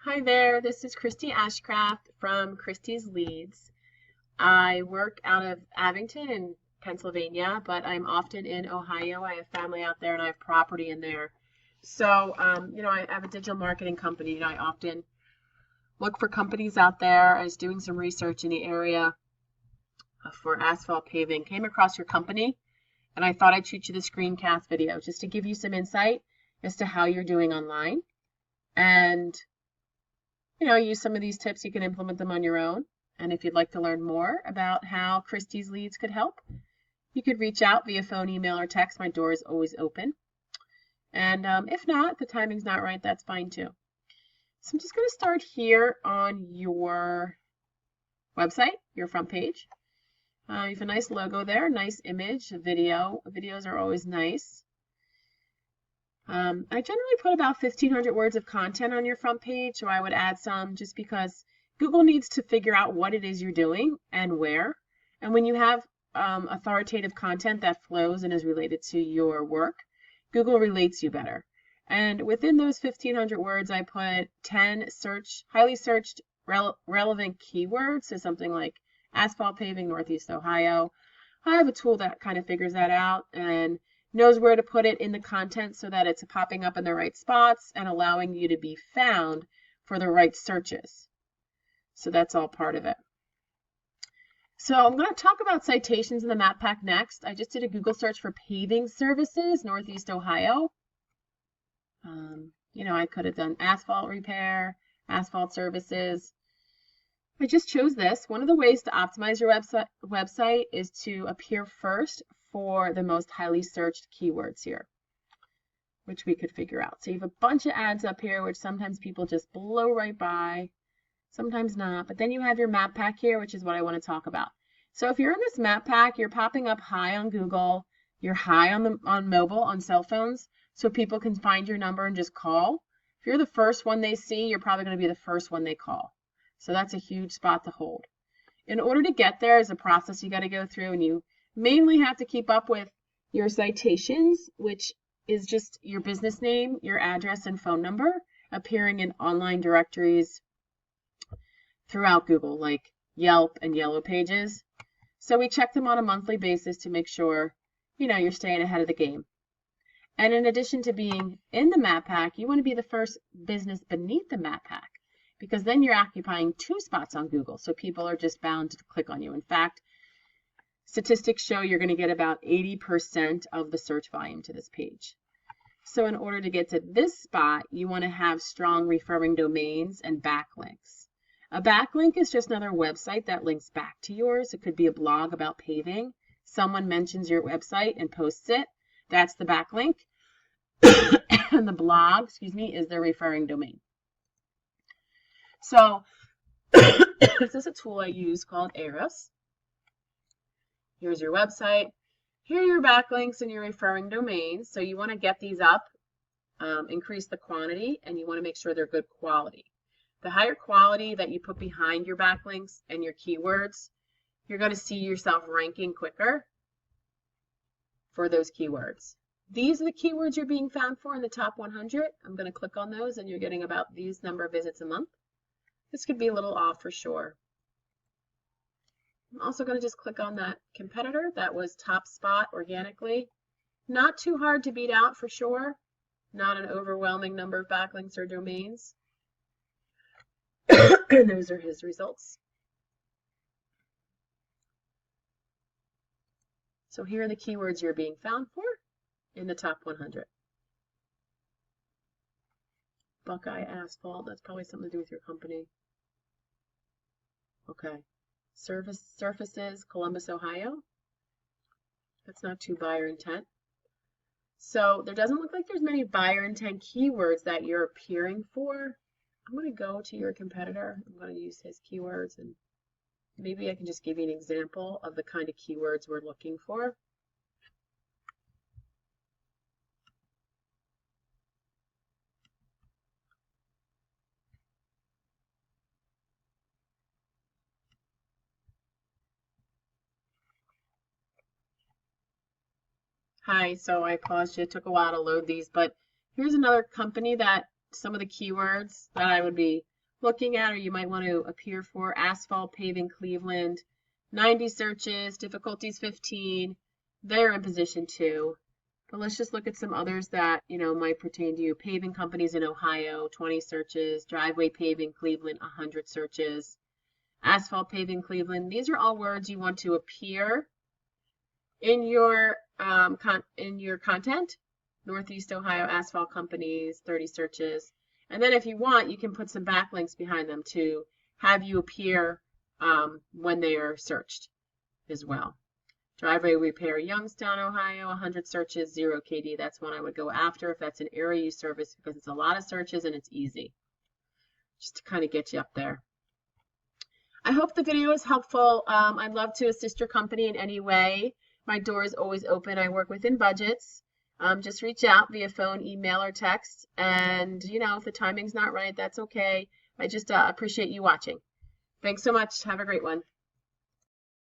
Hi there, this is Christy Ashcraft from Christie's Leads. I work out of Abington in Pennsylvania, but I'm often in Ohio. I have family out there and I have property in there. So, I have a digital marketing company and I often look for companies out there. I was doing some research in the area for asphalt paving, came across your company, and I thought I'd shoot you the screencast video just to give you some insight as to how you're doing online. And use some of these tips. You can implement them on your own. And if you'd like to learn more about how Christie's Leads could help, you could reach out via phone, email, or text. My door is always open. And if not, the timing's not right, that's fine too. So I'm just going to start here on your website, your front page. You have a nice logo there, nice image, a video. Videos are always nice. I generally put about 1,500 words of content on your front page, so I would add some just because Google needs to figure out what it is you're doing and where. And when you have authoritative content that flows and is related to your work, Google relates you better. And within those 1,500 words, I put 10 highly searched relevant keywords, so something like asphalt paving, Northeast Ohio. I have a tool that kind of figures that out and knows where to put it in the content so that it's popping up in the right spots and allowing you to be found for the right searches. So that's all part of it. So I'm going to talk about citations in the map pack next. I just did a Google search for paving services, Northeast Ohio. I could have done asphalt repair, asphalt services. I just chose this. One of the ways to optimize your website is to appear first for the most highly searched keywords here, which we could figure out. So you have a bunch of ads up here, which sometimes people just blow right by, sometimes not. But then you have your map pack here, which is what I want to talk about. So if you're in this map pack, you're popping up high on Google, you're high on mobile, on cell phones, so people can find your number and just call. If you're the first one they see, you're probably going to be the first one they call. So that's a huge spot to hold. In order to get there is a process you got to go through, and you mainly have to keep up with your citations, which is just your business name, your address, and phone number appearing in online directories throughout Google, like Yelp and Yellow Pages. So we check them on a monthly basis to make sure, you're staying ahead of the game. And in addition to being in the map pack, you want to be the first business beneath the map pack, because then you're occupying 2 spots on Google, so people are just bound to click on you. In fact, statistics show you're going to get about 80% of the search volume to this page. So in order to get to this spot, you want to have strong referring domains and backlinks. A backlink is just another website that links back to yours. It could be a blog about paving. Someone mentions your website and posts it. That's the backlink. And the blog, is the referring domain. So this is a tool I use called Ahrefs. Here's your website. Here are your backlinks and your referring domains. So you want to get these up, increase the quantity, and you want to make sure they're good quality. The higher quality that you put behind your backlinks and your keywords, you're going to see yourself ranking quicker for those keywords. These are the keywords you're being found for in the top 100. I'm going to click on those and you're getting about these number of visits a month. This could be a little off for sure. I'm also going to just click on that competitor that was top spot organically. Not too hard to beat out for sure. Not an overwhelming number of backlinks or domains. And those are his results. So here are the keywords you're being found for in the top 100. Buckeye Asphalt, that's probably something to do with your company. Okay. Surfaces, Columbus, Ohio. That's not too buyer intent. So there doesn't look like there's many buyer intent keywords that you're appearing for. I'm going to go to your competitor. I'm going to use his keywords, and maybe I can just give you an example of the kind of keywords we're looking for. Hi, so I paused you. It took a while to load these, but here's another company that some of the keywords that I would be looking at, or you might want to appear for. Asphalt paving Cleveland, 90 searches, difficulties 15. They're in position 2. But let's just look at some others that, might pertain to you. Paving companies in Ohio, 20 searches. Driveway paving Cleveland, 100 searches. Asphalt paving Cleveland. These are all words you want to appear in your content. Northeast Ohio asphalt companies, 30 searches. And then if you want, you can put some backlinks behind them to have you appear when they are searched as well. Driveway repair Youngstown, Ohio, 100 searches, 0 KD. That's one I would go after if that's an area you service, because it's a lot of searches and it's easy. Just to kind of get you up there. I hope the video is helpful. I'd love to assist your company in any way. My door is always open. I work within budgets. Just reach out via phone, email, or text. And, if the timing's not right, that's okay. I just appreciate you watching. Thanks so much. Have a great one.